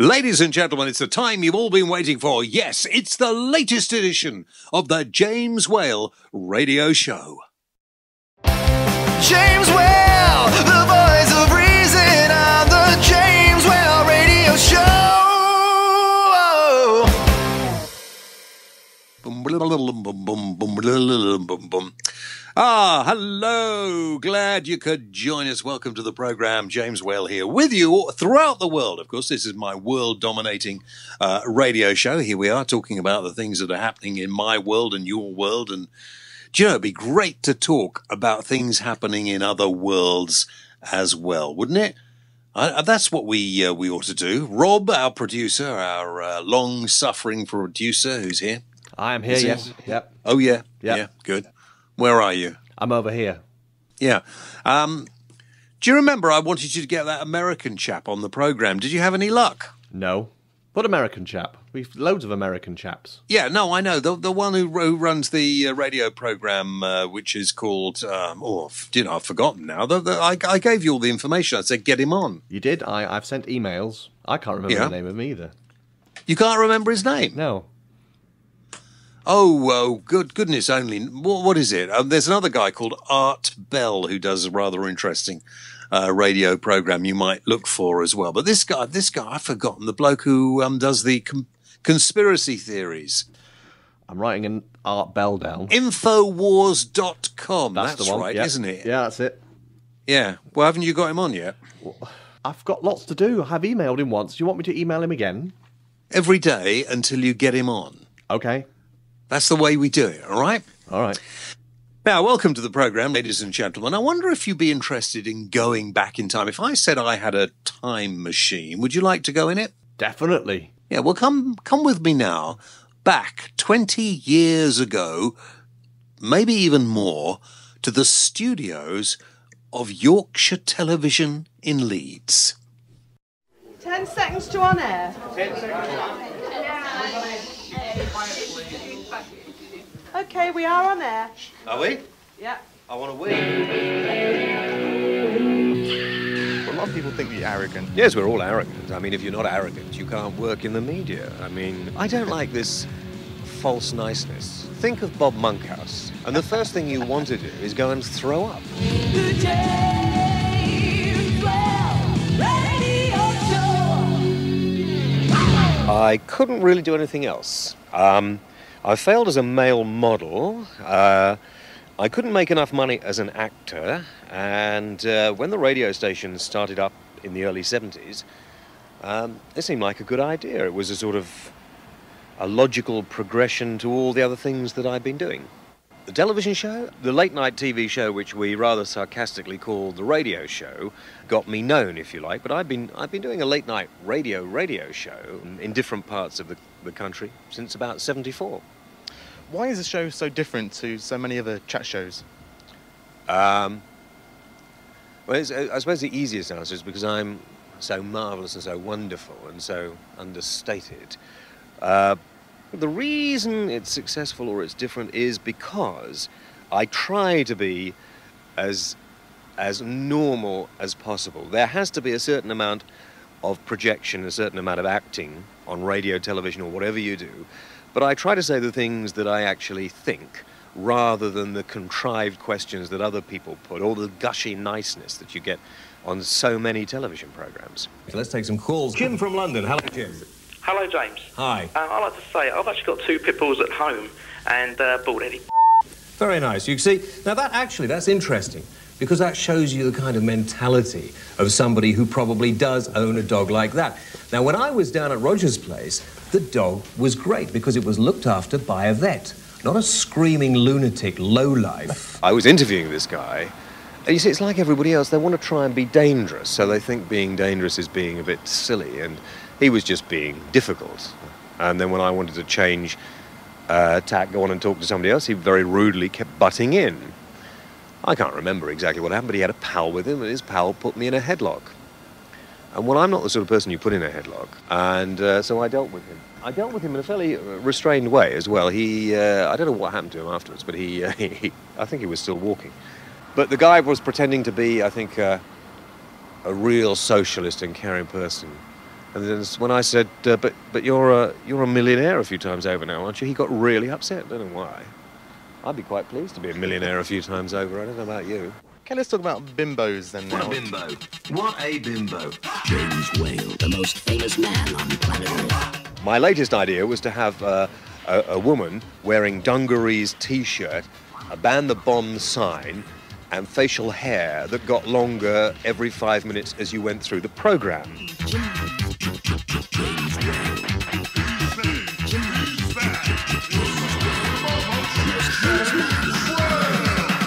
Ladies and gentlemen, it's the time you've all been waiting for. Yes, it's the latest edition of the James Whale Radio Show. James Whale, the voice of reason on the James Whale Radio Show. Hello. Glad you could join us. Welcome to the program. James Whale here with you throughout the world. Of course, this is my world-dominating radio show. Here we are talking about the things that are happening in my world and your world. And, do you know, it'd be great to talk about things happening in other worlds as well, wouldn't it? That's what we ought to do. Rob, our producer, our long-suffering producer, who's here. I am here, yes. Yep. Oh, yeah. Yep. Yeah, good. Where are you? I'm over here. Yeah. Do you remember I wanted you to get that American chap on the program? Did you have any luck? No. What American chap? We've loads of American chaps. Yeah, no, I know. The one who runs the radio program, which is called, I've forgotten now. I gave you all the information. I said, get him on. You did? I've sent emails. I can't remember the name of him either. You can't remember his name? No. Oh, goodness only. What is it? There's another guy called Art Bell who does a rather interesting radio program you might look for as well. But this guy, I've forgotten, the bloke who does the conspiracy theories. I'm writing an Art Bell down. Infowars.com. That's the one, right, yep. Isn't it? Yeah, that's it. Yeah. Well, haven't you got him on yet? I've got lots to do. I've emailed him once. Do you want me to email him again? Every day until you get him on. Okay. That's the way we do it, all right? All right. Now, welcome to the program, ladies and gentlemen. I wonder if you'd be interested in going back in time. If I said I had a time machine, would you like to go in it? Definitely. Yeah, well, come with me now, back 20 years ago, maybe even more, to the studios of Yorkshire Television in Leeds. 10 seconds to on air. 10 seconds. Okay, we are on air. Are we? Yeah. I want to win. Well, a lot of people think you're arrogant. Yes, we're all arrogant. I mean, if you're not arrogant, you can't work in the media. I mean, I don't like this false niceness. Think of Bob Monkhouse, and the first thing you want to do is go and throw up. The James Whale Radio Show. I couldn't really do anything else. I failed as a male model. I couldn't make enough money as an actor. And when the radio station started up in the early 70s, it seemed like a good idea. It was a sort of a logical progression to all the other things that I'd been doing. The television show, the late-night TV show, which we rather sarcastically called the radio show, got me known, if you like. But I've been doing a late-night radio show in different parts of the country since about 74. Why is the show so different to so many other chat shows? Well, I suppose the easiest answer is because I'm so marvellous and so wonderful and so understated. The reason it's successful or it's different is because I try to be as normal as possible. There has to be a certain amount of projection, a certain amount of acting on radio, television, or whatever you do. But I try to say the things that I actually think, rather than the contrived questions that other people put, or the gushy niceness that you get on so many television programs. Let's take some calls. Jim from London. Hello, Jim. Hello, James. Hi. I'd like to say I've actually got 2 pit bulls at home and bought any. Very nice. You see, now that's interesting, because that shows you the kind of mentality of somebody who probably does own a dog like that. Now, when I was down at Roger's place, the dog was great because it was looked after by a vet, not a screaming lunatic lowlife. I was interviewing this guy, and you see, it's like everybody else. They want to try and be dangerous, so they think being dangerous is being a bit silly, and he was just being difficult. And then when I wanted to change tack, go on and talk to somebody else, he very rudely kept butting in. I can't remember exactly what happened, but he had a pal with him, and his pal put me in a headlock. And well, I'm not the sort of person you put in a headlock, and so I dealt with him. I dealt with him in a fairly restrained way as well. I don't know what happened to him afterwards, but I think he was still walking. But the guy was pretending to be, I think, a real socialist and caring person. And then when I said, but you're a millionaire a few times over now, aren't you? He got really upset. I don't know why. I'd be quite pleased to be a millionaire a few times over. I don't know about you. Okay, let's talk about bimbos then now. What a bimbo. What a bimbo. James Whale, the most famous man on planet Earth. My latest idea was to have a woman wearing dungarees T-shirt, a ban the bomb sign, and facial hair that got longer every 5 minutes as you went through the programme.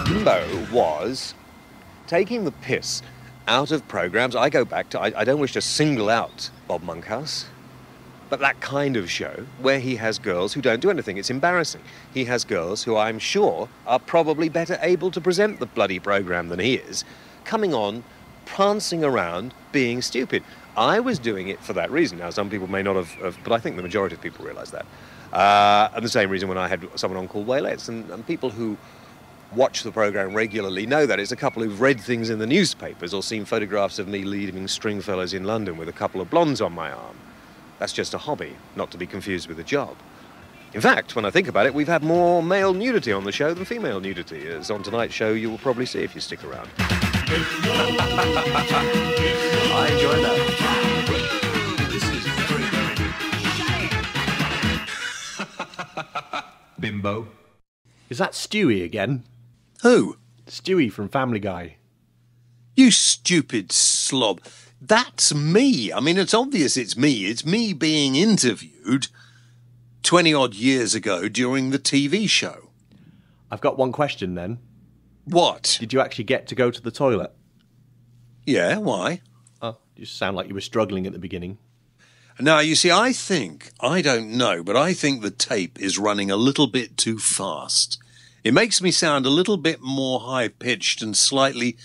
Bimbo was taking the piss out of programmes. I go back to, I don't wish to single out Bob Monkhouse, but that kind of show where he has girls who don't do anything. It's embarrassing. He has girls who I'm sure are probably better able to present the bloody programme than he is, coming on, prancing around, being stupid. I was doing it for that reason. Now, some people may not have but I think the majority of people realise that. And the same reason when I had someone on called Waylettes, and people who watch the programme regularly know that. It's a couple who've read things in the newspapers or seen photographs of me leaving Stringfellows in London with a couple of blondes on my arm. That's just a hobby, not to be confused with a job. In fact, when I think about it, we've had more male nudity on the show than female nudity, as on tonight's show you will probably see if you stick around. I enjoyed that. Bimbo. Is that Stewie again? Who? Stewie from Family Guy. You stupid slob. That's me. I mean, it's obvious it's me. It's me being interviewed 20-odd years ago during the TV show. I've got one question then. What? Did you actually get to go to the toilet? Yeah, why? Oh, you sound like you were struggling at the beginning. Now, you see, I don't know, but I think the tape is running a little bit too fast. It makes me sound a little bit more high-pitched and slightly,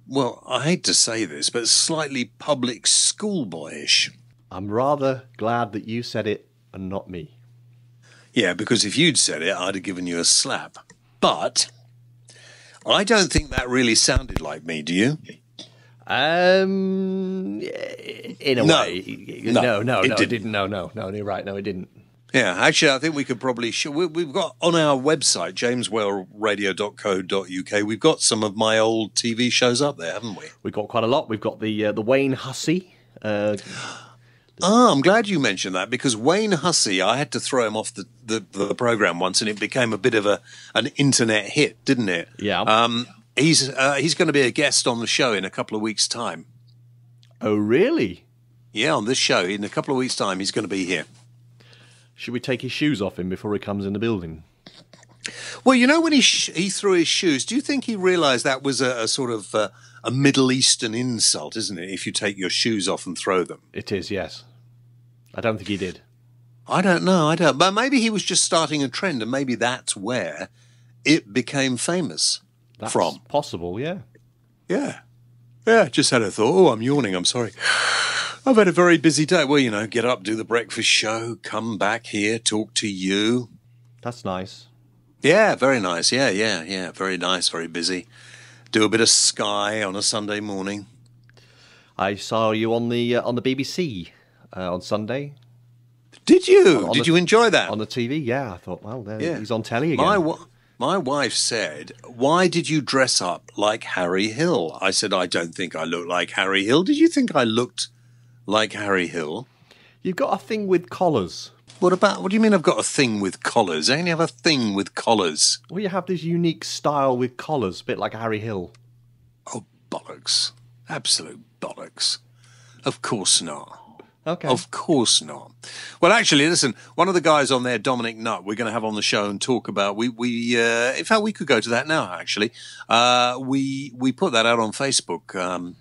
well, I hate to say this, but slightly public schoolboyish. I'm rather glad that you said it and not me. Yeah, because if you'd said it, I'd have given you a slap. But I don't think that really sounded like me, do you? In a way. No, it didn't. No, you're right. No, it didn't. Yeah, actually, I think we could probably we've got on our website, jameswhaleradio.co.uk, we've got some of my old TV shows up there, haven't we? We've got quite a lot. We've got the Wayne Hussey. I'm glad you mentioned that, because Wayne Hussey, I had to throw him off the programme once, and it became a bit of an internet hit, didn't it? Yeah. He's going to be a guest on the show in a couple of weeks' time. Oh, really? Yeah, on this show, in a couple of weeks' time, he's going to be here. Should we take his shoes off him before he comes in the building? Well, you know, when he threw his shoes, do you think he realised that was a sort of a Middle Eastern insult, isn't it, if you take your shoes off and throw them? It is, yes. I don't think he did. I don't know, but maybe he was just starting a trend, and maybe that's where it became famous. That's from. Possible, yeah. Yeah, just had a thought. Oh, I'm yawning, I'm sorry. I've had a very busy day. Well, you know, get up, do the breakfast show, come back here, talk to you. That's nice. Yeah, very nice. Yeah. Very nice, very busy. Do a bit of Sky on a Sunday morning. I saw you on the BBC on Sunday. Did you? Did you enjoy that? On the TV, yeah. I thought, well, he's on telly again. My wife said, why did you dress up like Harry Hill? I said, I don't think I look like Harry Hill. Did you think I looked like Harry Hill? You've got a thing with collars. What do you mean I've got a thing with collars? I only have a thing with collars. Well, you have this unique style with collars, a bit like Harry Hill. Oh, bollocks. Absolute bollocks. Of course not. Okay. Of course not. Well, actually, listen, one of the guys on there, Dominic Nutt, we're going to have on the show and talk about, in fact, we could go to that now, actually. We put that out on Facebook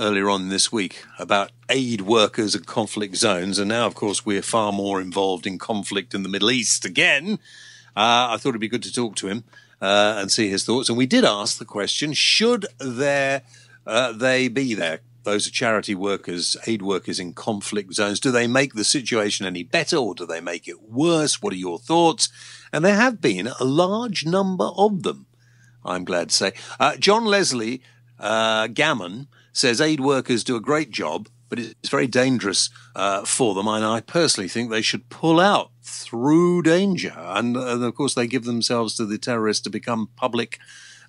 earlier on this week about aid workers and conflict zones. And now, of course, we're far more involved in conflict in the Middle East again. I thought it'd be good to talk to him and see his thoughts. And we did ask the question, should they be there? Those are charity workers, aid workers in conflict zones. Do they make the situation any better, or do they make it worse? What are your thoughts? And there have been a large number of them, I'm glad to say. John Leslie Gammon says aid workers do a great job, but it's very dangerous for them. And I personally think they should pull out through danger. And of course, they give themselves to the terrorists to become public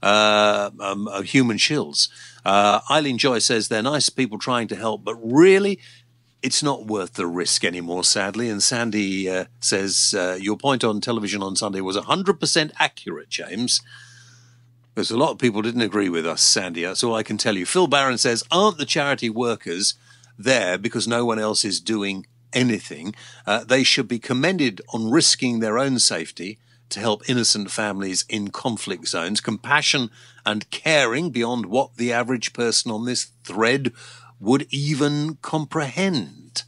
human shills. Eileen Joy says they're nice people trying to help, but really, it's not worth the risk anymore, sadly. And Sandy says, your point on television on Sunday was 100% accurate, James. There's a lot of people didn't agree with us, Sandy. That's all I can tell you. Phil Barron says, aren't the charity workers there because no one else is doing anything? They should be commended on risking their own safety to help innocent families in conflict zones. Compassion and caring beyond what the average person on this thread would even comprehend.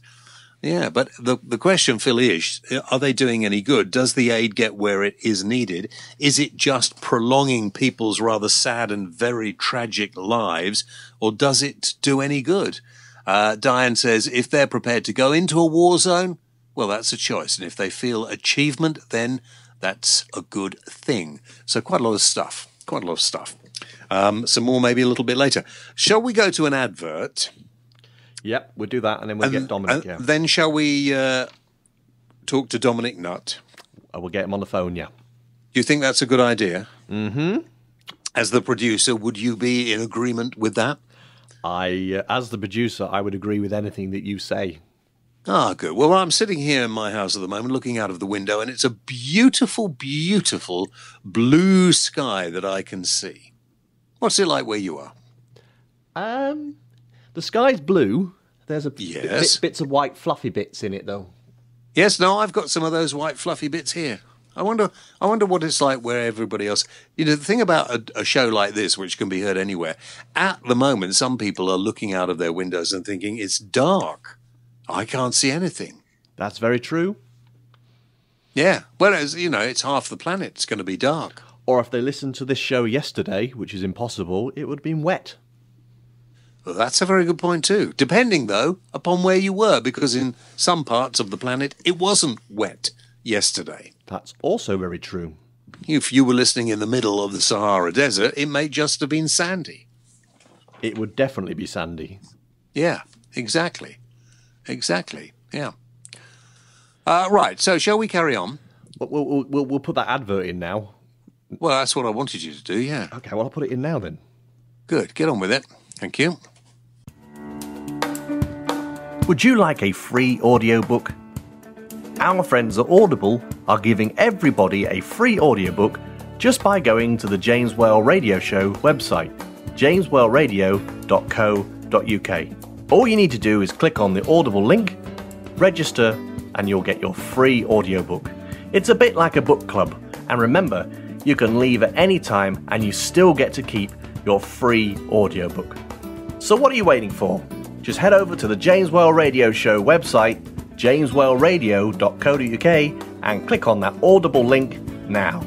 Yeah, but the question, Phil, is, are they doing any good? Does the aid get where it is needed? Is it just prolonging people's rather sad and very tragic lives, or does it do any good? Diane says, if they're prepared to go into a war zone, well, that's a choice. And if they feel achievement, then that's a good thing. So quite a lot of stuff. Some more maybe a little bit later. Shall we go to an advert? Yep, we'll do that, and then we'll get Dominic. Yeah. Then shall we talk to Dominic Nutt? We'll get him on the phone, yeah. Do you think that's a good idea? Mm-hmm. As the producer, would you be in agreement with that? As the producer, I would agree with anything that you say. Ah, good. Well, I'm sitting here in my house at the moment, looking out of the window, and it's a beautiful, beautiful blue sky that I can see. What's it like where you are? The sky's blue. There's Yes. bits of white fluffy bits in it, though. Yes, no, I've got some of those white fluffy bits here. I wonder what it's like where everybody else. You know, the thing about a show like this, which can be heard anywhere, at the moment, some people are looking out of their windows and thinking it's dark. I can't see anything. That's very true. Yeah, well, it's half the planet. It's going to be dark. Or if they listened to this show yesterday, which is impossible, it would have been wet. Well, that's a very good point too. Depending, though, upon where you were, because in some parts of the planet, it wasn't wet yesterday. That's also very true. If you were listening in the middle of the Sahara Desert, it may just have been sandy. It would definitely be sandy. Yeah, exactly. Yeah. Right, so shall we carry on? We'll put that advert in now. Well, that's what I wanted you to do, yeah. Okay, well, I'll put it in now then. Good, get on with it. Thank you. Would you like a free audiobook? Our friends at Audible are giving everybody a free audiobook just by going to the James Whale Radio Show website, jameswhaleradio.co.uk. All you need to do is click on the Audible link, register, and you'll get your free audiobook. It's a bit like a book club, and remember, you can leave at any time and you still get to keep your free audiobook. So what are you waiting for? Just head over to the James Whale Radio Show website, jameswhaleradio.co.uk, and click on that Audible link now.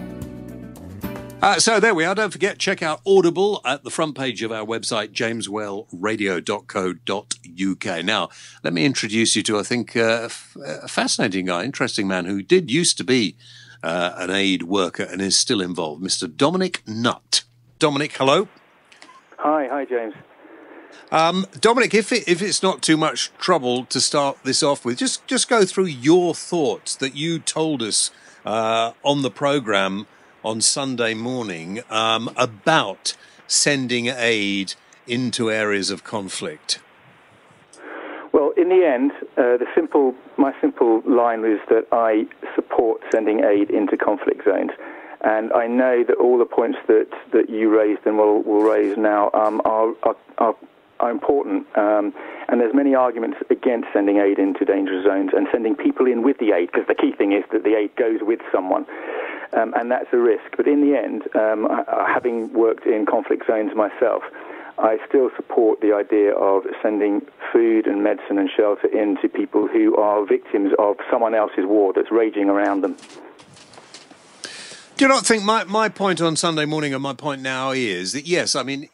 So there we are. Don't forget, check out Audible at the front page of our website, jameswhaleradio.co.uk. Now, let me introduce you to, I think, a fascinating guy, interesting man who did used to be an aid worker and is still involved, Mr. Dominic Nutt. Dominic, hello. Hi, James. Dominic, if it's not too much trouble to start this off with, just go through your thoughts that you told us on the programme on Sunday morning about sending aid into areas of conflict. Well, in the end, my simple line was that I support sending aid into conflict zones. And I know that all the points that you raised and will raise now are important. And there's many arguments against sending aid into dangerous zones and sending people in with the aid, because the key thing is that the aid goes with someone. And that's a risk. But in the end, having worked in conflict zones myself, I still support the idea of sending food and medicine and shelter in to people who are victims of someone else's war that's raging around them. Do you not think my point on Sunday morning and my point now is that, yes, I mean,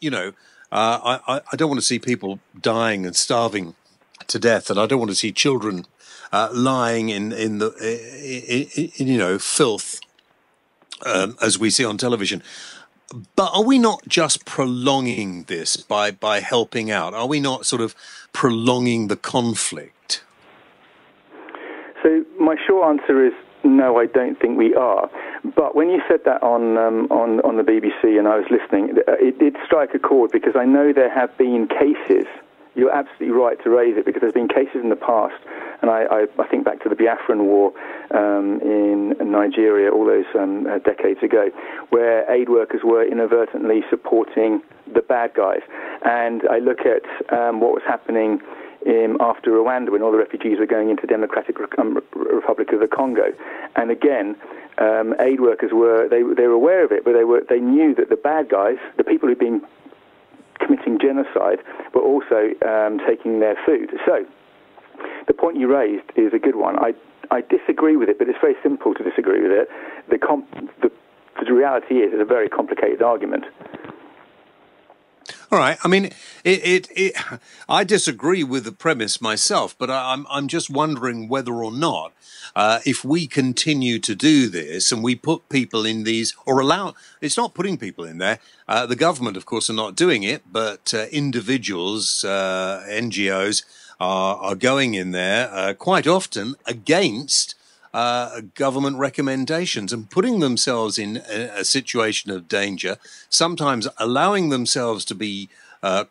I don't want to see people dying and starving to death, and I don't want to see children lying in filth as we see on television. But are we not just prolonging this by helping out? Are we not sort of prolonging the conflict? So my short answer is no, I don't think we are. But when you said that on the BBC and I was listening, it did strike a chord, because I know there have been cases. You're absolutely right to raise it, because there's been cases in the past, and I think back to the Biafran War in Nigeria all those decades ago, where aid workers were inadvertently supporting the bad guys. And I look at what was happening after Rwanda, when all the refugees were going into Democratic Republic of the Congo. And again, aid workers were aware of it, but they knew that the bad guys, the people who'd been committing genocide, were also taking their food. So the point you raised is a good one. I disagree with it, but it's very simple to disagree with it. The reality is, it's a very complicated argument. All right. I mean, I disagree with the premise myself, but I'm just wondering whether or not, if we continue to do this and we put people in these, or allow, it's not putting people in there. The government, of course, are not doing it, but individuals, NGOs are going in there quite often against government recommendations and putting themselves in a situation of danger, sometimes allowing themselves to be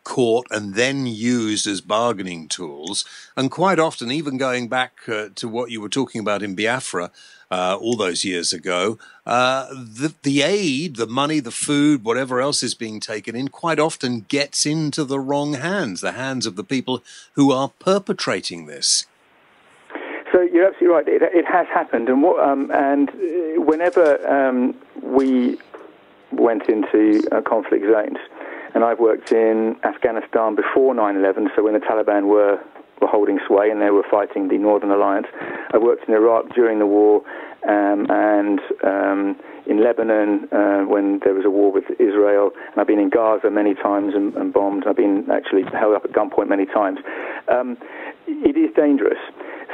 caught and then used as bargaining tools, and quite often even going back to what you were talking about in Biafra all those years ago, the aid, the money, the food, whatever else is being taken in, quite often gets into the wrong hands, the hands of the people who are perpetrating this. So you're absolutely right. It has happened, and whenever we went into conflict zones, and I've worked in Afghanistan before 9/11, so when the Taliban were holding sway and they were fighting the Northern Alliance. I worked in Iraq during the war, and in Lebanon when there was a war with Israel, and I've been in Gaza many times and bombed. I've been actually held up at gunpoint many times. It is dangerous.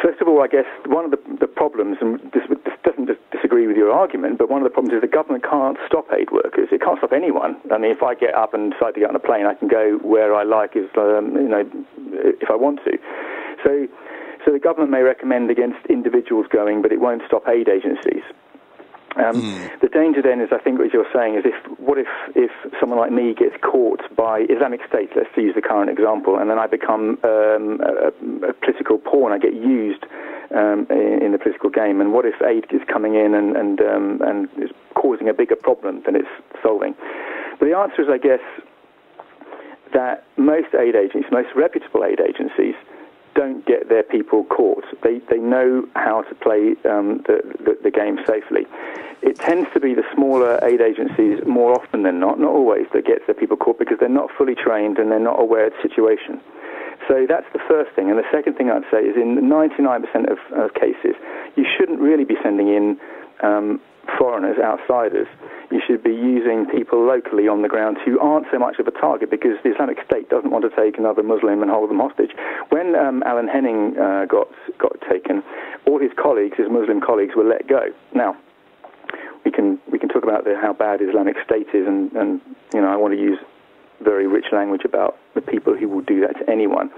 First of all, I guess one of the problems, and this doesn't disagree with your argument, but one of the problems is the government can't stop aid workers. It can't stop anyone. I mean, if I get up and decide to get on a plane, I can go where I like, if I want to. So the government may recommend against individuals going, but it won't stop aid agencies. The danger then is, I think, what you're saying is, what if someone like me gets caught by Islamic State, let's use the current example, and then I become a political pawn, I get used in the political game, and what if aid is coming in and is causing a bigger problem than it's solving? But the answer is, I guess, that most aid agencies, most reputable aid agencies, don't get their people caught. They know how to play the game safely. It tends to be the smaller aid agencies more often than not always, that gets their people caught because they're not fully trained and they're not aware of the situation. So that's the first thing. And the second thing I'd say is, in 99% of cases, you shouldn't really be sending in foreigners, outsiders. You should be using people locally on the ground who aren't so much of a target, because the Islamic State doesn't want to take another Muslim and hold them hostage. When Alan Henning got taken, all his colleagues, his Muslim colleagues, were let go. Now, we can talk about how bad Islamic State is, and I want to use very rich language about the people who will do that to anyone.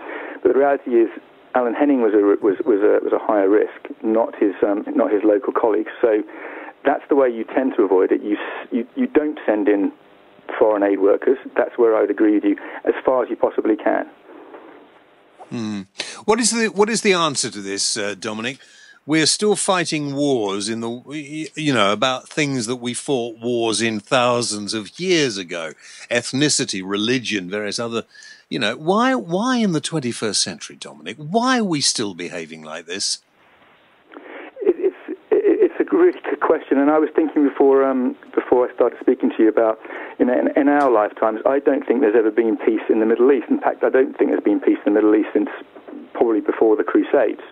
But the reality is, Alan Henning was a higher risk, not his local colleagues. So that's the way you tend to avoid it. You don't send in foreign aid workers. That's where I would agree with you, as far as you possibly can. What is the answer to this, Dominic? We're still fighting wars about things that we fought wars in thousands of years ago: ethnicity, religion, various other. Why in the 21st century, Dominic? Why are we still behaving like this? It's a really good question, and I was thinking before I started speaking to you about, in our lifetimes, I don't think there's ever been peace in the Middle East. In fact, I don't think there's been peace in the Middle East since probably before the Crusades.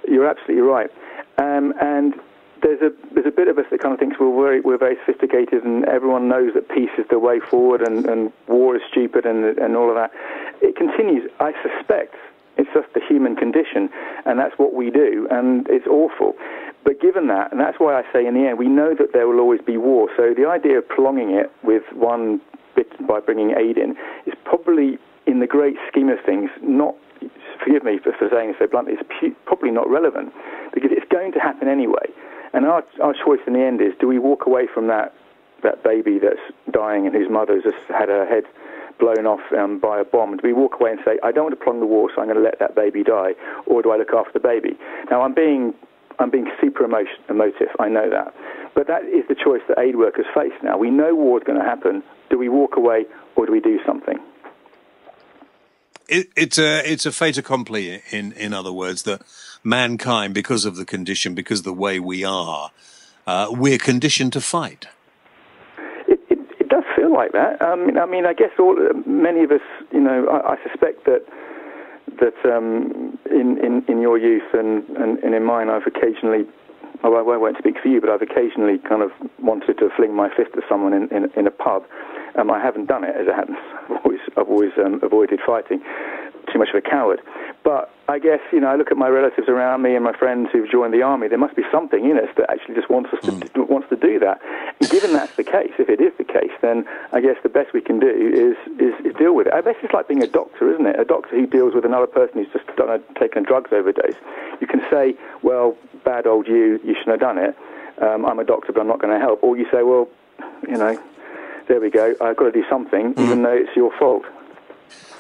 You're absolutely right, and there's a bit of us that kind of thinks we're very sophisticated and everyone knows that peace is the way forward and war is stupid and all of that. It continues. I suspect it's just the human condition, and that's what we do, and it's awful. But given that, and that's why I say in the end, we know that there will always be war. So the idea of prolonging it with one bit by bringing aid in is probably, in the great scheme of things, not, forgive me for saying it so bluntly, it's probably not relevant, because it's going to happen anyway. And our choice in the end is, do we walk away from that baby that's dying and whose mother's just had her head blown off by a bomb? Do we walk away and say, I don't want to prolong the war, so I'm going to let that baby die, or do I look after the baby? Now, I'm being super emotive, I know that. But that is the choice that aid workers face now. We know war's going to happen. Do we walk away, or do we do something? It's a fait accompli, in other words, that mankind, because of the condition, because of the way we are, we're conditioned to fight. It does feel like that. I mean, I guess many of us, I suspect that in your youth and in mine, I've occasionally, I won't speak for you, but I've occasionally kind of wanted to fling my fist at someone in a pub. I haven't done it, as it happens. I've always avoided fighting. Too much of a coward. But I guess, I look at my relatives around me and my friends who've joined the army. There must be something in us that actually just wants to do that. And given that's the case, if it is the case, then I guess the best we can do is deal with it. I guess it's like being a doctor, isn't it? A doctor who deals with another person who's just taken a drugs overdose. You can say, well, bad old you shouldn't have done it. I'm a doctor, but I'm not going to help. Or you say, well, there we go, I've got to do something, even though it's your fault.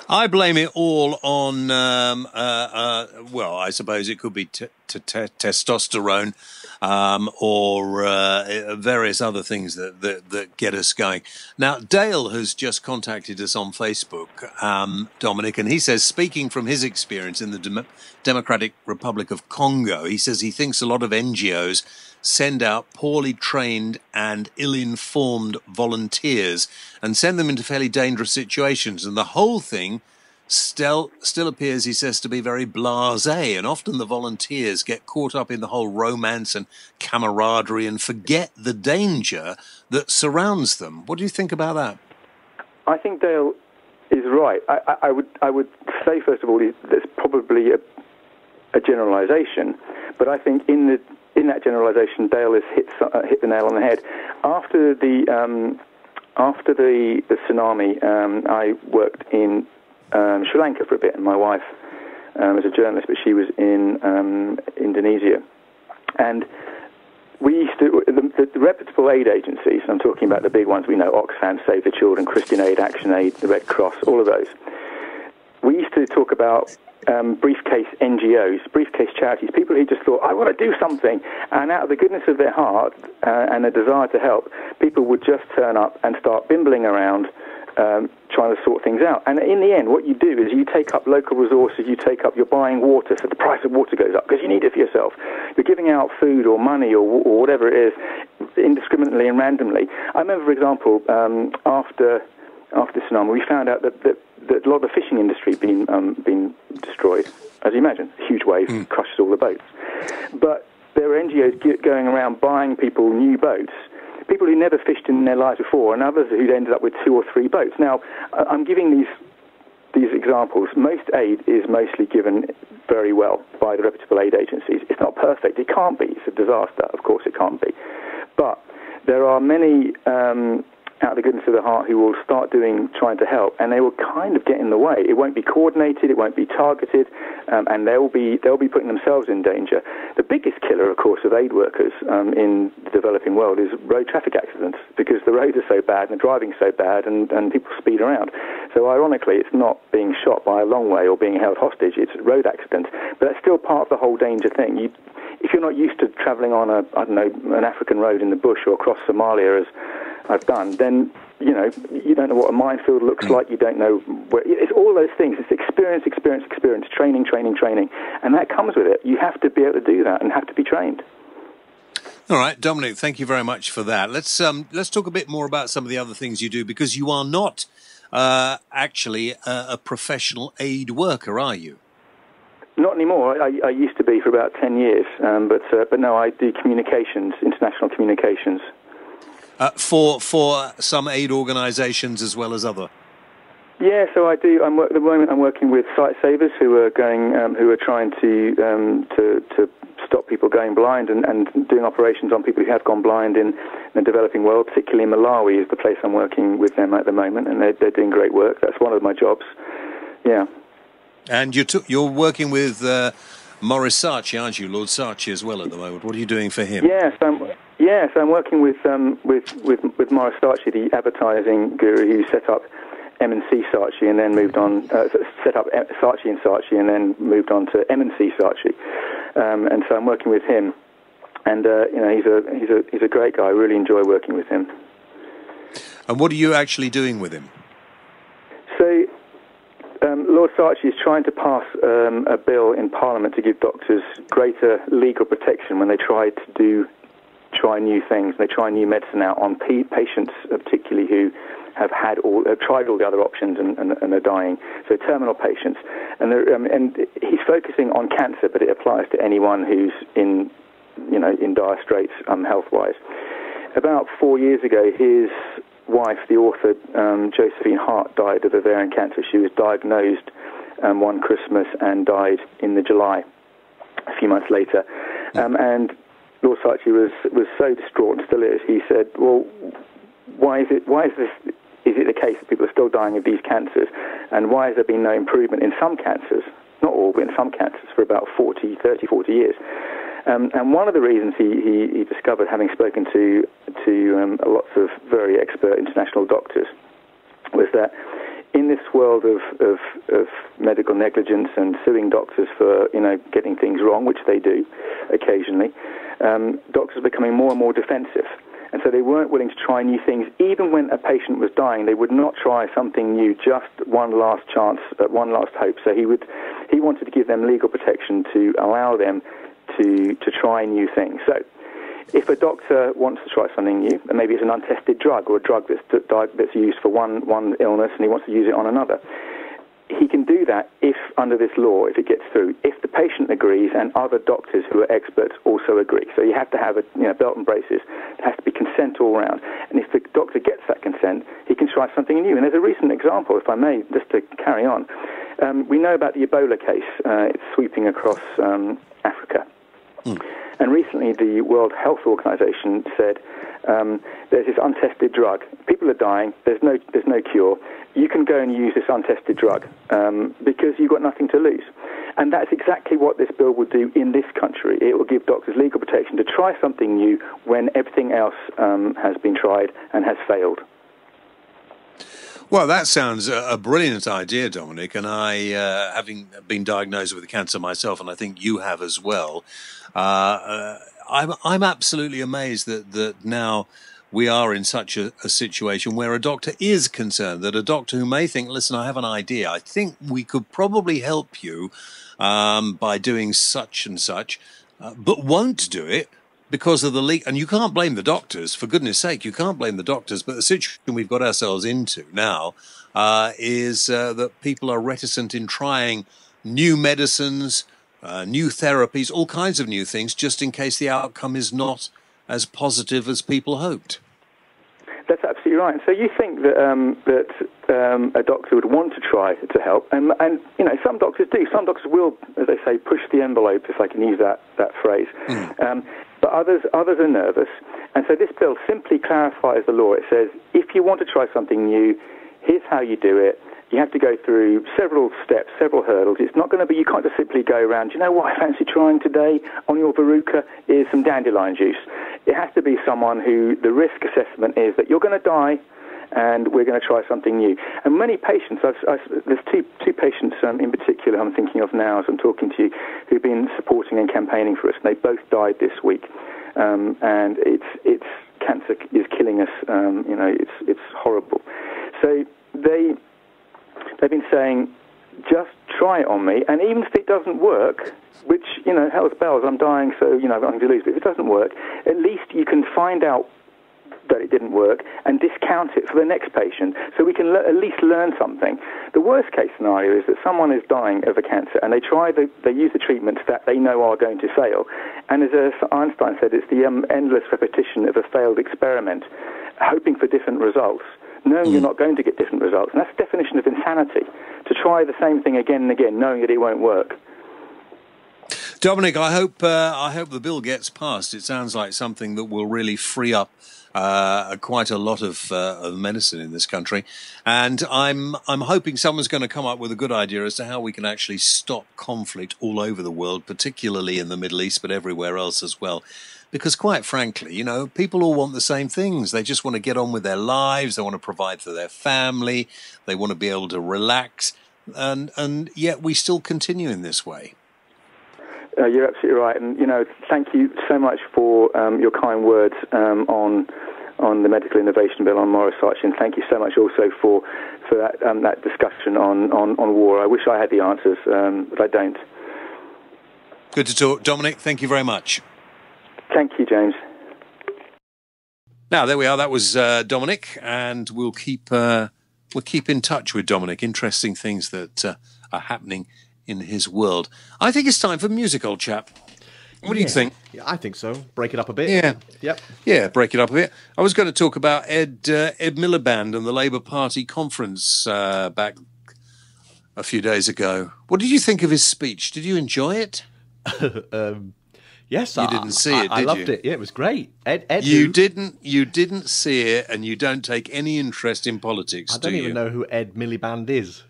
I blame it all on, well, I suppose it could be testosterone or various other things that get us going. Now, Dale has just contacted us on Facebook, Dominic, and he says, speaking from his experience in the Democratic Republic of Congo, he says he thinks a lot of NGOs send out poorly trained and ill-informed volunteers and send them into fairly dangerous situations. And the whole thing still appears, he says, to be very blasé. And often the volunteers get caught up in the whole romance and camaraderie and forget the danger that surrounds them. What do you think about that? I think Dale is right. I would say, first of all, there's probably a generalisation. But I think in that generalisation, Dale has hit the nail on the head. After the tsunami, I worked in Sri Lanka for a bit, and my wife was a journalist, but she was in Indonesia. And we used to, the reputable aid agencies, I'm talking about the big ones we know, Oxfam, Save the Children, Christian Aid, Action Aid, the Red Cross, all of those. We used to talk about briefcase NGOs, briefcase charities, people who just thought, I want to do something. And out of the goodness of their heart and a desire to help, people would just turn up and start bimbling around, trying to sort things out. And in the end, what you do is you take up local resources, you're buying water, so the price of water goes up because you need it for yourself. You're giving out food or money or whatever it is indiscriminately and randomly. I remember, for example, after tsunami, we found out that a lot of the fishing industry been destroyed. As you imagine, a huge wave crushes all the boats. But there were NGOs going around buying people new boats, people who never fished in their lives before, and others who'd ended up with 2 or 3 boats. Now, I'm giving these examples. Most aid is mostly given very well by the reputable aid agencies. It's not perfect. It can't be. It's a disaster. Of course it can't be. But there are many out of the goodness of their heart who will start trying to help, and they will kind of get in the way. It won't be coordinated, it won't be targeted, and they'll be putting themselves in danger. The biggest killer, of course, of aid workers in the developing world is road traffic accidents, because the roads are so bad and the driving's so bad, and people speed around. So ironically, it's not being shot by a long way or being held hostage, it's road accidents. But that's still part of the whole danger thing. If you're not used to travelling on an African road in the bush or across Somalia, as I've done, then you don't know what a minefield looks like. You don't know where. It's all those things. It's experience, training, and that comes with it. You have to be able to do that and have to be trained. All right, Dominic, thank you very much for that. Let's talk a bit more about some of the other things you do, because you are not actually a professional aid worker, are you? Not anymore. I used to be for about 10 years, but no, I do communications, international communications. For some aid organisations as well as other. Yeah, so I do. At the moment, I'm working with site savers who are trying to stop people going blind and doing operations on people who have gone blind in the developing world, particularly Malawi is the place I'm working with them at the moment, and they're doing great work. That's one of my jobs. Yeah. And you're working with Maurice Saatchi, aren't you, Lord Saatchi, as well at the moment? What are you doing for him? Yes, I'm working with Maurice Saatchi, the advertising guru who set up M&C Saatchi and then moved on, set up Saatchi and Saatchi and then moved on to M&C Saatchi. And so I'm working with him, and he's a great guy. I really enjoy working with him. And what are you actually doing with him? So Lord Saatchi is trying to pass a bill in Parliament to give doctors greater legal protection when they try new things. They try new medicine out on patients, particularly who have tried all the other options and are dying. So terminal patients, and he's focusing on cancer, but it applies to anyone who's in dire straits health-wise. About 4 years ago, his wife, the author Josephine Hart, died of ovarian cancer. She was diagnosed one Christmas and died in the July, a few months later. And Lord Saatchi was so distraught, and still is. He said, "Well, why is this? Is it the case that people are still dying of these cancers? And why has there been no improvement in some cancers? Not all, but in some cancers for about 40 years." And one of the reasons he discovered, having spoken to lots of very expert international doctors, was that in this world of medical negligence and suing doctors for getting things wrong, which they do occasionally, doctors are becoming more and more defensive. And so they weren't willing to try new things. Even when a patient was dying, they would not try something new, just one last chance, one last hope. So he wanted to give them legal protection to allow them to try new things. So if a doctor wants to try something new, and maybe it's an untested drug or a drug that's used for one illness and he wants to use it on another, he can do that if, under this law, if it gets through, if the patient agrees and other doctors who are experts also agree. So you have to have a belt and braces. There has to be consent all round. And if the doctor gets that consent, he can try something new. And there's a recent example, if I may, just to carry on. We know about the Ebola case. It's sweeping across Africa. And recently the World Health Organization said there's this untested drug. People are dying. There's no cure. You can go and use this untested drug because you've got nothing to lose. And that's exactly what this bill will do in this country. It will give doctors legal protection to try something new when everything else has been tried and has failed. Well, that sounds a brilliant idea, Dominic, and I, having been diagnosed with cancer myself, and I think you have as well, I'm absolutely amazed that now we are in such a situation where a doctor is concerned, that a doctor who may think, listen, I have an idea, I think we could probably help you by doing such and such, but won't do it because of the leak. And you can't blame the doctors, for goodness sake, you can't blame the doctors, but the situation we've got ourselves into now is that people are reticent in trying new medicines, new therapies, all kinds of new things, just in case the outcome is not as positive as people hoped. That's absolutely right. So you think that a doctor would want to try to help, and some doctors do. Some doctors will, as they say, push the envelope, if I can use that phrase. But others are nervous, and so this bill simply clarifies the law. It says if you want to try something new, here's how you do it. You have to go through several steps, several hurdles. It's not going to be, you can't just simply go around, you know what I fancy trying today on your verruca is some dandelion juice. It has to be someone who the risk assessment is that you're going to die and we're going to try something new. And many patients, there's two patients in particular I'm thinking of now as I'm talking to you, who've been supporting and campaigning for us, and they both died this week. And it's cancer is killing us, it's horrible. So they've been saying, just try it on me, and even if it doesn't work, which, hell's bells, I'm dying, so, I've got nothing to lose, but if it doesn't work, at least you can find out that it didn't work and discount it for the next patient, so we can at least learn something. The worst case scenario is that someone is dying of a cancer, and they use the treatments that they know are going to fail, and as Einstein said, it's the endless repetition of a failed experiment, hoping for different results, knowing you're not going to get different results. And that's the definition of insanity, to try the same thing again and again, knowing that it won't work. Dominic, I hope the bill gets passed. It sounds like something that will really free up quite a lot of medicine in this country, and I'm hoping someone's going to come up with a good idea as to how we can actually stop conflict all over the world, particularly in the Middle East, but everywhere else as well. Because quite frankly, you know, people all want the same things. They just want to get on with their lives. They want to provide for their family. They want to be able to relax, and yet we still continue in this way. You're absolutely right, and you know, thank you so much for your kind words on the medical innovation bill on Morris Archie, and thank you so much also for that discussion on war. I wish I had the answers, but I don't. Good to talk, Dominic. Thank you very much. Thank you, James. Now there we are. That was Dominic, and we'll keep in touch with Dominic. Interesting things that are happening in his world. I think it's time for music, old chap. What do you think? Yeah, I think so. Break it up a bit. Yeah. Yep. Yeah, break it up a bit. I was going to talk about Ed Miliband and the Labour Party conference back a few days ago. What did you think of his speech? Did you enjoy it? Yes, you didn't see it, did you? I loved it. Yeah, it was great. Ed you didn't see it, and you don't take any interest in politics. I don't even know who Ed Miliband is.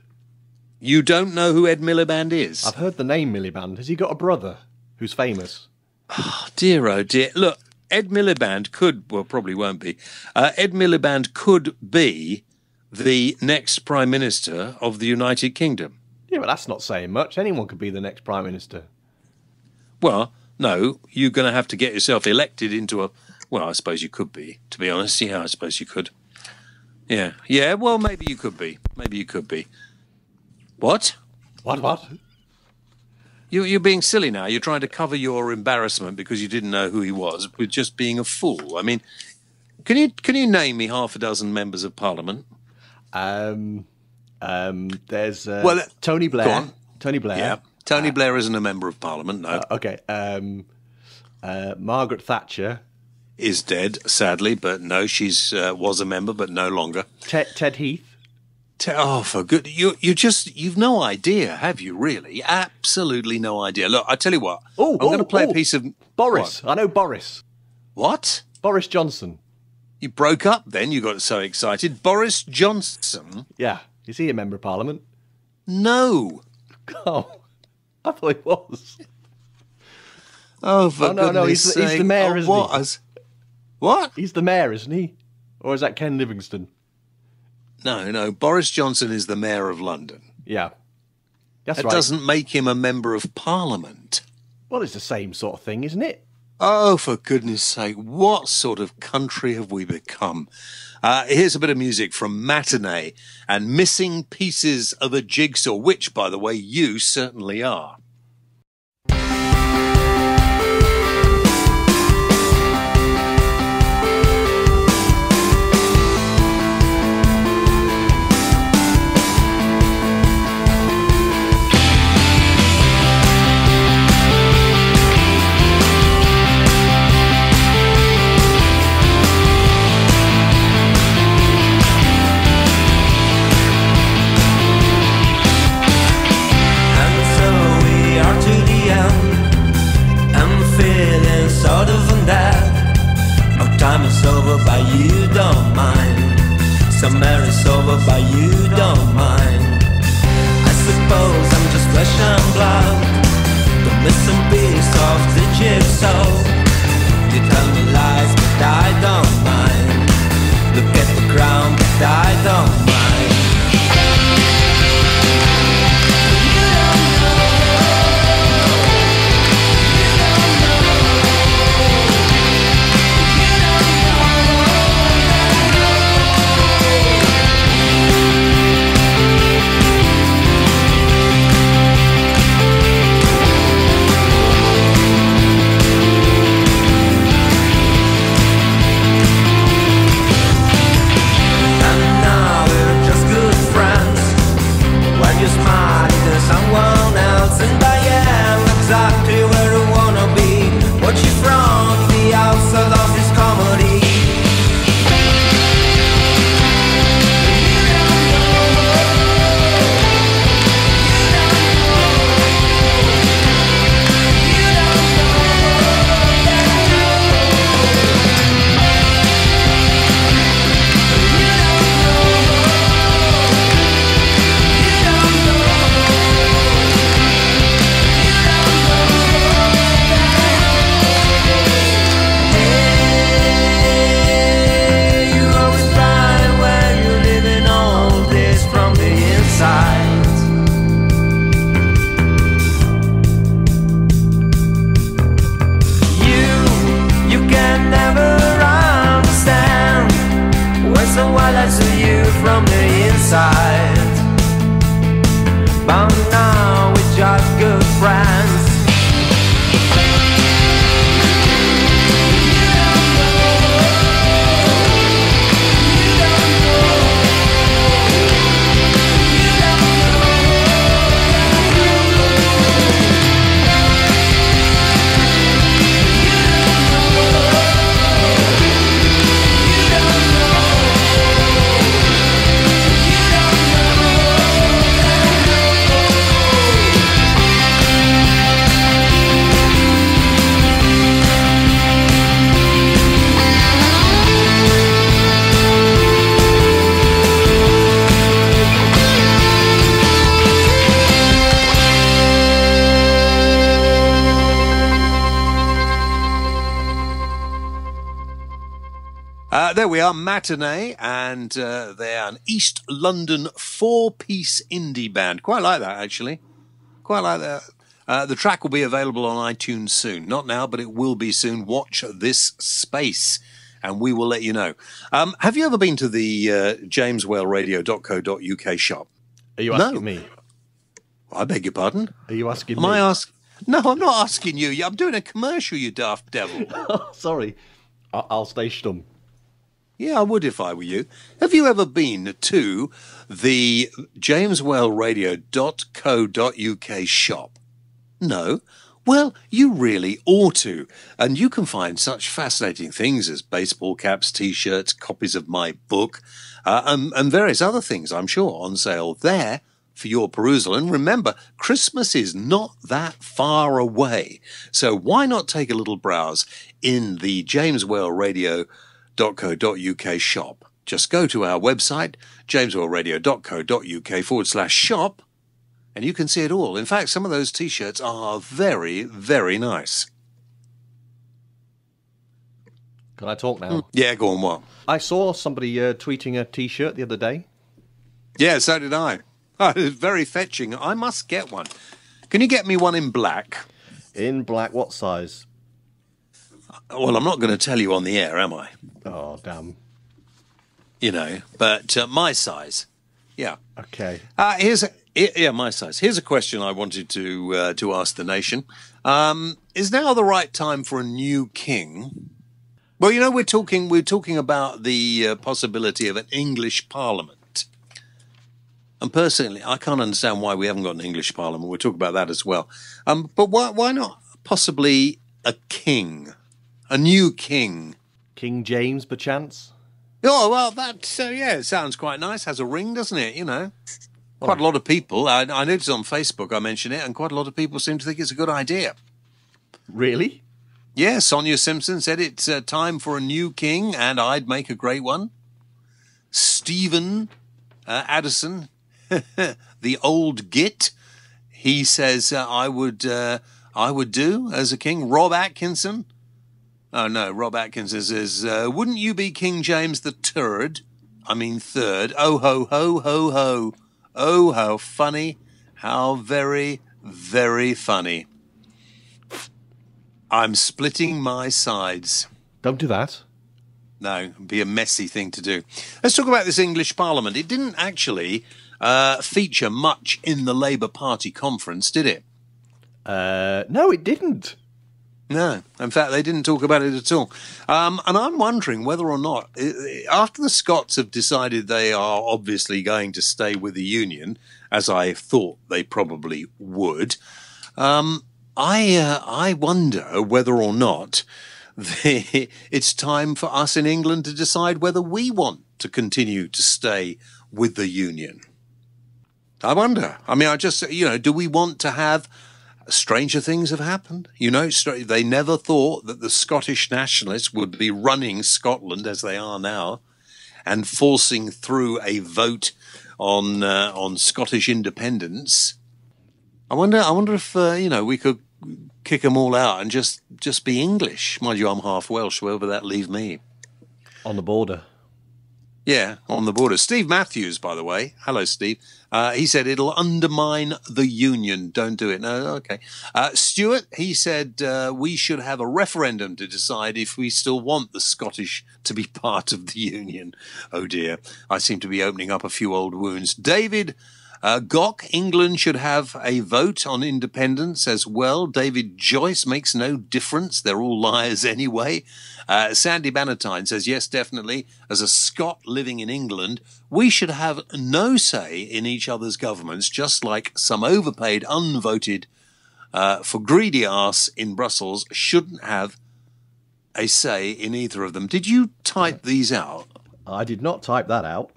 You don't know who Ed Miliband is? I've heard the name Miliband. Has he got a brother who's famous? Oh, dear, oh, dear. Look, Ed Miliband could, well, probably won't be. Ed Miliband could be the next Prime Minister of the United Kingdom. Yeah, but that's not saying much. Anyone could be the next Prime Minister. Well, no, you're going to have to get yourself elected into a... Well, I suppose you could be, to be honest. Yeah, I suppose you could. Yeah, well, maybe you could be. Maybe you could be. What? What? You're being silly now. You're trying to cover your embarrassment because you didn't know who he was with just being a fool. I mean, can you name me half a dozen members of Parliament? There's well, Tony Blair. Go on. Tony Blair. Yeah. Tony Blair isn't a member of Parliament, no. Okay. Margaret Thatcher is dead, sadly, but no, she's was a member, but no longer. Ted Heath. Oh, for good! You've no idea, have you? Really, absolutely no idea. Look, I tell you what. I'm going to play a piece of Boris. What? I know Boris. What? Boris Johnson. You broke up then. You got so excited. Boris Johnson. Yeah. Is he a member of Parliament? No. Oh, I thought he was. Oh, for goodness sake! He's the mayor, isn't he? What? He's the mayor, isn't he? Or is that Ken Livingstone? No. Boris Johnson is the mayor of London. Yeah. That's right. That doesn't make him a member of Parliament. Well, it's the same sort of thing, isn't it? Oh, for goodness sake, what sort of country have we become? Here's a bit of music from Matinee and Missing Pieces of a Jigsaw, which, by the way, you certainly are. side. But now we're just good friends. There we are, Matinee, and they're an East London four-piece indie band. Quite like that, actually. Quite like that. The track will be available on iTunes soon. Not now, but it will be soon. Watch this space, and we will let you know. Have you ever been to the jameswhaleradio.co.uk shop? Are you asking me? I beg your pardon? Are you asking me? me? No, I'm not asking you. I'm doing a commercial, you daft devil. Sorry. I'll stay stum. Yeah, I would if I were you. Have you ever been to the jameswhaleradio.co.uk shop? No? Well, you really ought to. And you can find such fascinating things as baseball caps, T-shirts, copies of my book, and various other things, I'm sure, on sale there for your perusal. And remember, Christmas is not that far away. So why not take a little browse in the jameswhaleradio.co.uk shop. Just go to our website, jameswhaleradio.co.uk/shop, and you can see it all. In fact, some of those T-shirts are very, very nice. Can I talk now? Yeah, go on, what? I saw somebody tweeting a T-shirt the other day. Yeah, so did I. Oh, it was very fetching. I must get one. Can you get me one in black? In black, what size? Well, I'm not going to tell you on the air, am I? Oh, damn. You know, but my size. Yeah. Okay. My size. Here's a question I wanted to ask the nation. Is now the right time for a new king? Well, you know, we're talking about the possibility of an English parliament. And personally, I can't understand why we haven't got an English parliament. We'll talk about that as well. But why not possibly a king? A new king. King James, perchance? Oh, well, it sounds quite nice. Has a ring, doesn't it? You know. Quite a lot of people, I noticed on Facebook I mentioned it, and quite a lot of people seem to think it's a good idea. Really? Yeah, Sonia Simpson said it's time for a new king, and I'd make a great one. Stephen Addison, the old git, he says I would do as a king. Rob Atkinson. Oh, no, Rob Atkinson says, wouldn't you be King James the Third? I mean third. Oh, ho, ho, ho, ho. Oh, how funny. How very, very funny. I'm splitting my sides. Don't do that. No, it'd be a messy thing to do. Let's talk about this English Parliament. It didn't actually feature much in the Labour Party conference, did it? No, it didn't. No, in fact, they didn't talk about it at all. And I'm wondering whether or not, after the Scots have decided they are obviously going to stay with the Union, as I thought they probably would, I wonder whether or not it's time for us in England to decide whether we want to continue to stay with the Union. I wonder. I mean, do we want to have... Stranger things have happened. You know, they never thought that the Scottish nationalists would be running Scotland as they are now and forcing through a vote on Scottish independence. I wonder if, we could kick them all out and just be English. Mind you, I'm half Welsh, wherever that leave me. On the border. Yeah, on the border. Steve Matthews, by the way. Hello, Steve. He said it'll undermine the union. Don't do it. No, okay. Stuart, he said we should have a referendum to decide if we still want the Scottish to be part of the union. Oh, dear. I seem to be opening up a few old wounds. David Gock, England should have a vote on independence as well. David Joyce makes no difference. They're all liars anyway. Sandy Bannatyne says, yes, definitely. As a Scot living in England, we should have no say in each other's governments, just like some overpaid, unvoted, for greedy arse in Brussels shouldn't have a say in either of them. Did you type these out? I did not type that out.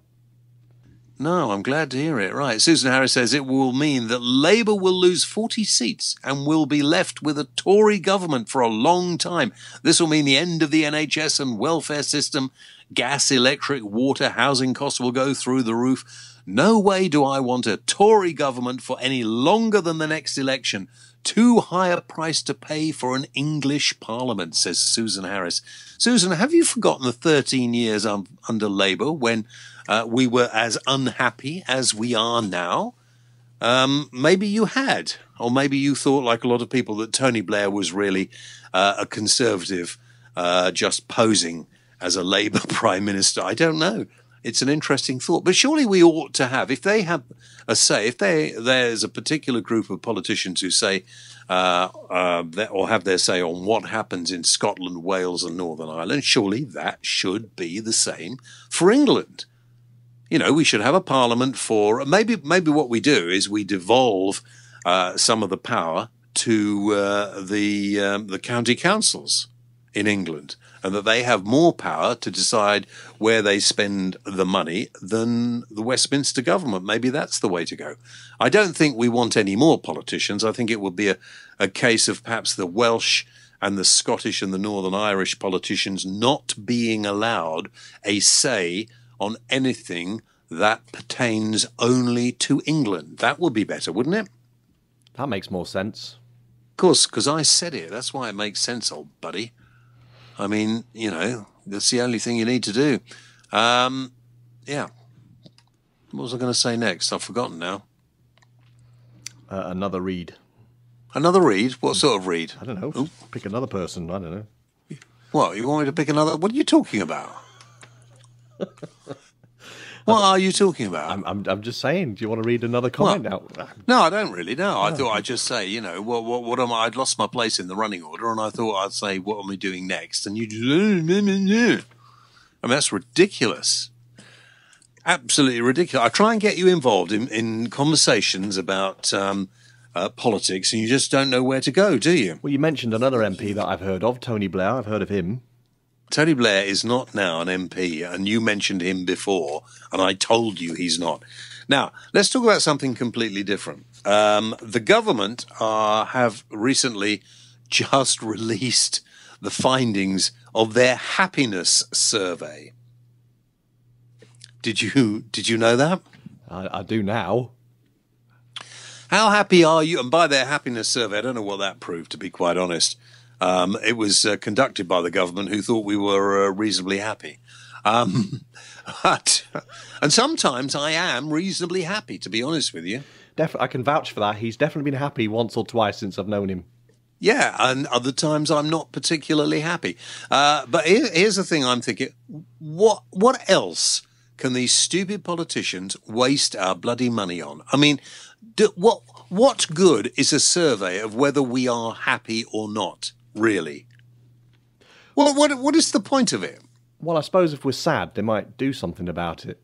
No, I'm glad to hear it. Right. Susan Harris says it will mean that Labour will lose 40 seats and will be left with a Tory government for a long time. This will mean the end of the NHS and welfare system. Gas, electric, water, housing costs will go through the roof. No way do I want a Tory government for any longer than the next election. Too high a price to pay for an English parliament, says Susan Harris. Susan, have you forgotten the 13 years under Labour when we were as unhappy as we are now? Maybe you had, or maybe you thought, like a lot of people, that Tony Blair was really a Conservative just posing as a Labour Prime Minister. I don't know. It's an interesting thought. But surely we ought to have, if they have a say, if there's a particular group of politicians who say, or have their say on what happens in Scotland, Wales and Northern Ireland, surely that should be the same for England. You know, we should have a parliament for, maybe what we do is we devolve some of the power to the county councils in England, and that they have more power to decide where they spend the money than the Westminster government. Maybe that's the way to go. I don't think we want any more politicians. I think it would be a case of perhaps the Welsh and the Scottish and the Northern Irish politicians not being allowed a say on anything that pertains only to England. That would be better, wouldn't it? That makes more sense. Of course, because I said it. That's why it makes sense, old buddy. I mean, you know, that's the only thing you need to do. Yeah. What was I going to say next? I've forgotten now. Another read. Another read? What sort of read? I don't know. Ooh. Pick another person. I don't know. What? You want me to pick another? What are you talking about? What are you talking about? I'm just saying. Do you want to read another comment now? No, I don't really. No, I thought I'd just say, you know, what am I? I'd lost my place in the running order, and I thought I'd say, what am I doing next? And you just, I mean, that's ridiculous. Absolutely ridiculous. I try and get you involved in conversations about politics, and you just don't know where to go, do you? Well, you mentioned another MP that I've heard of, Tony Blair. I've heard of him. Tony Blair is not now an MP, and you mentioned him before, and I told you he's not. Now, let's talk about something completely different. The government have recently just released the findings of their happiness survey. Did you know that? I do now. How happy are you? And by their happiness survey, I don't know what that proved, to be quite honest. It was conducted by the government, who thought we were reasonably happy. And sometimes I am reasonably happy, to be honest with you. I can vouch for that. He's definitely been happy once or twice since I've known him. Yeah, and other times I'm not particularly happy. But here's the thing I'm thinking. What else can these stupid politicians waste our bloody money on? I mean, what good is a survey of whether we are happy or not, really? Well, what is the point of it? Well, I suppose if we're sad, they might do something about it.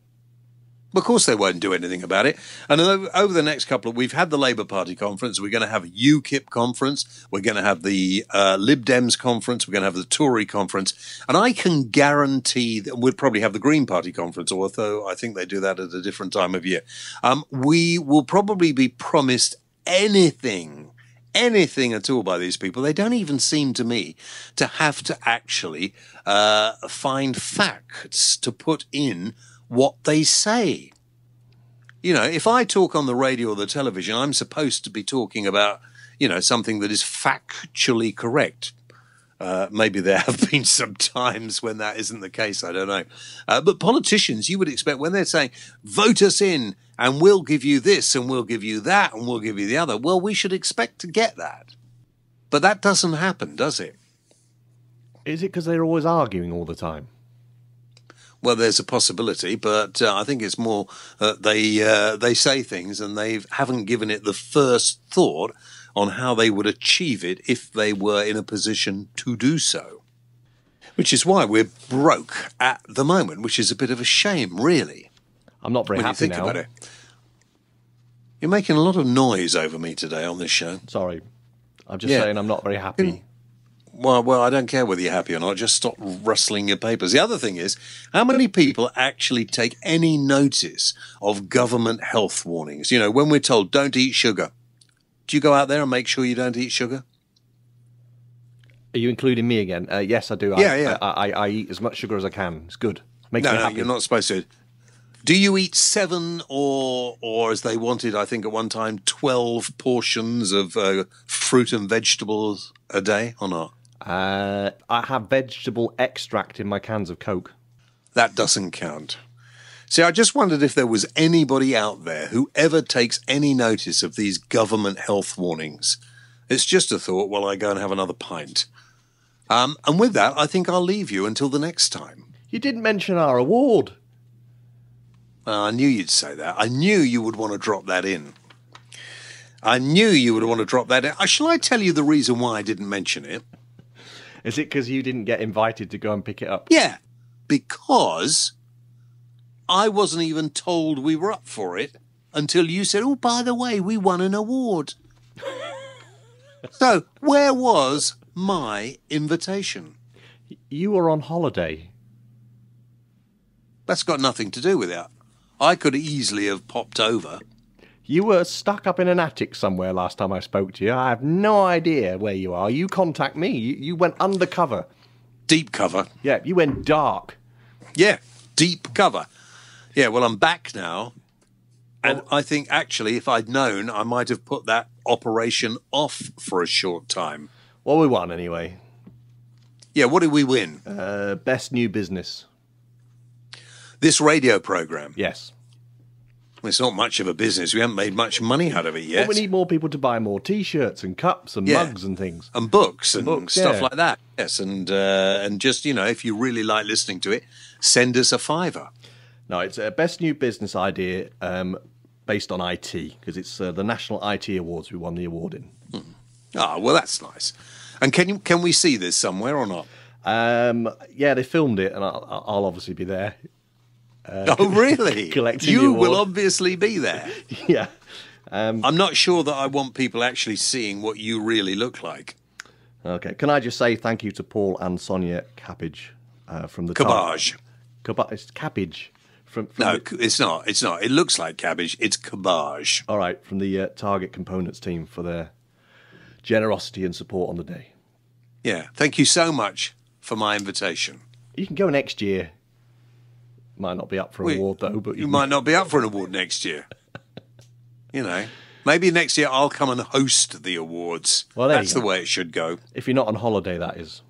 Of course they won't do anything about it. And over the next we've had the Labour Party conference, we're going to have a UKIP conference, we're going to have the Lib Dems conference, we're going to have the Tory conference, and I can guarantee that we'll probably have the Green Party conference, although I think they do that at a different time of year. We will probably be promised anything at all by these people. They don't even seem to me to have to actually find facts to put in what they say. You know, if I talk on the radio or the television, I'm supposed to be talking about, you know, something that is factually correct. Maybe there have been some times when that isn't the case. I don't know. But politicians, you would expect when they're saying, vote us in and we'll give you this and we'll give you that and we'll give you the other. Well, we should expect to get that. But that doesn't happen, does it? Is it because they're always arguing all the time? Well, there's a possibility, but I think it's more they say things and they haven't given it the first thought on how they would achieve it if they were in a position to do so. Which is why we're broke at the moment, which is a bit of a shame, really. I'm not very happy now. About it. You're making a lot of noise over me today on this show. Sorry. I'm just saying I'm not very happy. Well, I don't care whether you're happy or not. Just stop rustling your papers. The other thing is, how many people actually take any notice of government health warnings? You know, when we're told, don't eat sugar. Do you go out there and make sure you don't eat sugar? Are you including me again? Yes, I do. Yeah. I eat as much sugar as I can. It's good. Makes me happy. No, you're not supposed to. Do you eat 7 or as they wanted, I think at one time, 12 portions of fruit and vegetables a day or not? I have vegetable extract in my cans of Coke. That doesn't count. See, I just wondered if there was anybody out there who ever takes any notice of these government health warnings. It's just a thought while I go and have another pint. And with that, I think I'll leave you until the next time. You didn't mention our award. I knew you'd say that. I knew you would want to drop that in. Shall I tell you the reason why I didn't mention it? Is it because you didn't get invited to go and pick it up? Yeah, because I wasn't even told we were up for it until you said, oh, by the way, we won an award. So, where was my invitation? You were on holiday. That's got nothing to do with it. I could easily have popped over. You were stuck up in an attic somewhere last time I spoke to you. I have no idea where you are. You contact me. You went undercover. Deep cover. Yeah, you went dark. Yeah, deep cover. Yeah, well, I'm back now. And I think, actually, if I'd known, I might have put that operation off for a short time. Well, we won anyway. Yeah, what did we win? Best new business. This radio programme? Yes. Well, it's not much of a business. We haven't made much money out of it yet. Well, we need more people to buy more T-shirts and cups and mugs and things. And books and stuff like that. Yes, and just, you know, if you really like listening to it, send us a £5. No, it's a best new business idea based on IT, because it's the National IT Awards we won the award in. Ah, well, that's nice. And can we see this somewhere or not? Yeah, they filmed it, and I'll obviously be there. Oh, really? You will obviously be there. Yeah. I'm not sure that I want people actually seeing what you really look like. Okay. Can I just say thank you to Paul and Sonia Cabbage from the Cabbage. It's Cabbage. No, it's not. It's not. It looks like cabbage. It's cabbage. All right, from the Target Components team for their generosity and support on the day. Yeah. Thank you so much for my invitation. You can go next year. Might not be up for an award, though. But you might not be up for an award next year. You know, maybe next year I'll come and host the awards. Well, that's the way it should go. If you're not on holiday, that is.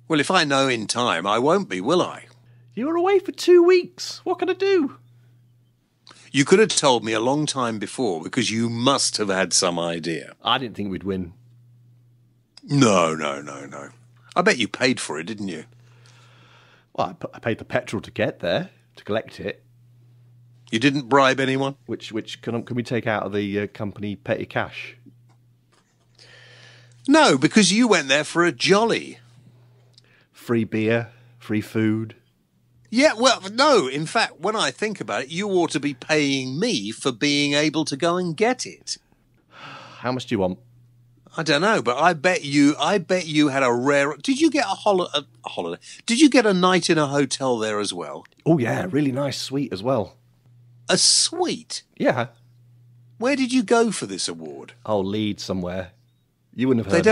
Well, if I know in time, I won't be, will I? You were away for 2 weeks. What can I do? You could have told me a long time before, because you must have had some idea. I didn't think we'd win. No. I bet you paid for it, didn't you? Well, I paid the petrol to get there, to collect it. You didn't bribe anyone? Which can we take out of the company petty cash? No, because you went there for a jolly. Free beer, free food. Yeah, well, no, in fact, when I think about it, you ought to be paying me for being able to go and get it. How much do you want? I don't know, but I bet you had a rare... Did you get a holiday? Did you get a night in a hotel there as well? Oh, yeah, really nice suite as well. A suite? Yeah. Where did you go for this award? Oh, Leeds somewhere. You wouldn't have heard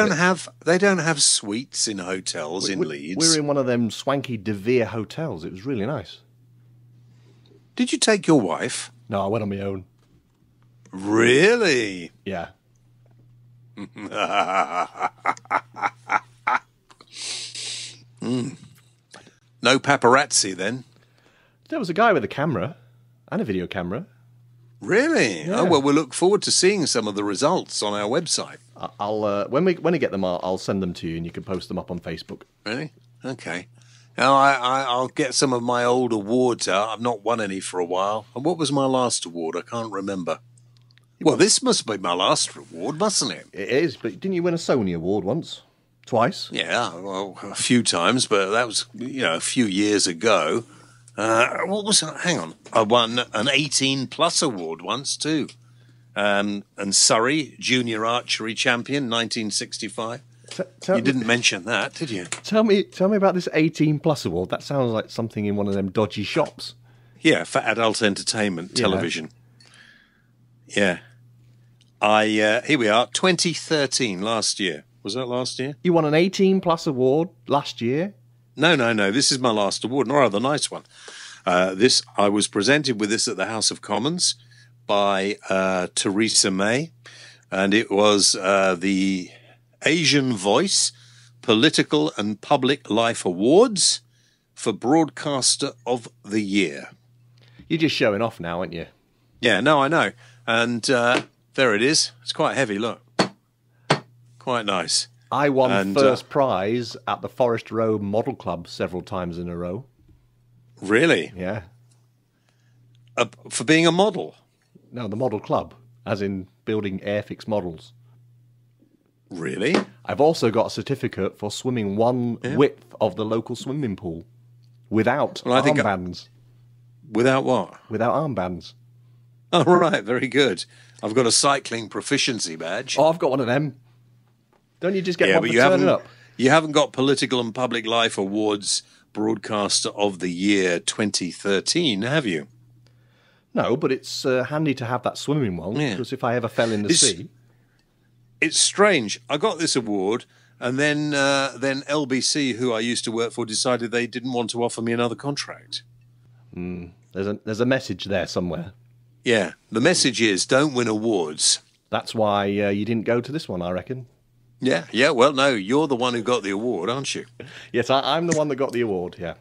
They don't have suites in hotels in Leeds. We were in one of them swanky De Vere hotels. It was really nice. Did you take your wife? No, I went on my own. Really? Yeah. No paparazzi then? There was a guy with a camera and a video camera. Really? Yeah. Oh, well, we'll look forward to seeing some of the results on our website. I'll when we get them, I'll send them to you, and you can post them up on Facebook. Really? Okay. Now, I'll get some of my old awards out. I've not won any for a while. And what was my last award? I can't remember. Well, this must be my last award, mustn't it? It is, but didn't you win a Sony award once? Twice? Yeah, well, a few times, but that was, a few years ago. What was that? Hang on. I won an 18-plus award once, too. And Surrey, Junior Archery Champion, 1965. You didn't mention that, did you? Tell me about this 18-plus award. That sounds like something in one of them dodgy shops. Yeah, for adult entertainment television. Yeah. Here we are, 2013, last year. Was that last year? You won an 18-plus award last year? No. This is my last award, and a rather nice one. I was presented with this at the House of Commons by Theresa May, and it was the Asian Voice Political and Public Life Awards for Broadcaster of the Year. You're just showing off now, aren't you? Yeah, no, I know. And there it is. It's quite heavy, look. Quite nice. I won first prize at the Forest Row Model Club several times in a row. Really? Yeah. For being a model? No, the Model Club, as in building Airfix models. Really? I've also got a certificate for swimming one width of the local swimming pool without armbands. Without what? Without armbands. Oh, right. Very good. I've got a cycling proficiency badge. Oh, I've got one of them. Don't you just get one but for turning up? You haven't got Political and Public Life Awards Broadcaster of the Year 2013, have you? No, but it's handy to have that swimming one, because if I ever fell in the sea... It's strange. I got this award, and then LBC, who I used to work for, decided they didn't want to offer me another contract. There's a message there somewhere. Yeah, the message is don't win awards. That's why you didn't go to this one, I reckon. Yeah, well, no, you're the one who got the award, aren't you? Yes, I'm the one that got the award, yeah.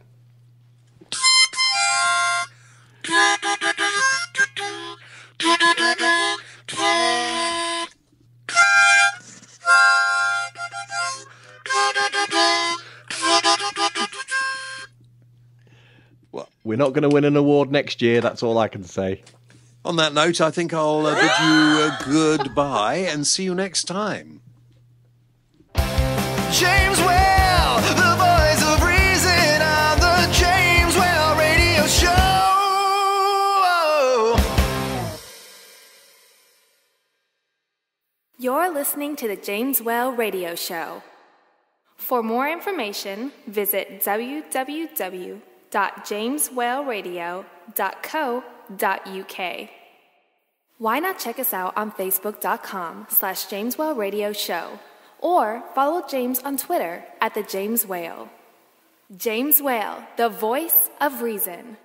Well, we're not going to win an award next year, that's all I can say. On that note, I think I'll bid you goodbye and see you next time. James Well, the voice of reason on the James Well Radio Show. You're listening to the James Well Radio Show. For more information, visit www.jameswellradio.co.uk. Why not check us out on Facebook.com/James Well Radio Show, or follow James on Twitter @the James Whale. James Whale, the voice of reason.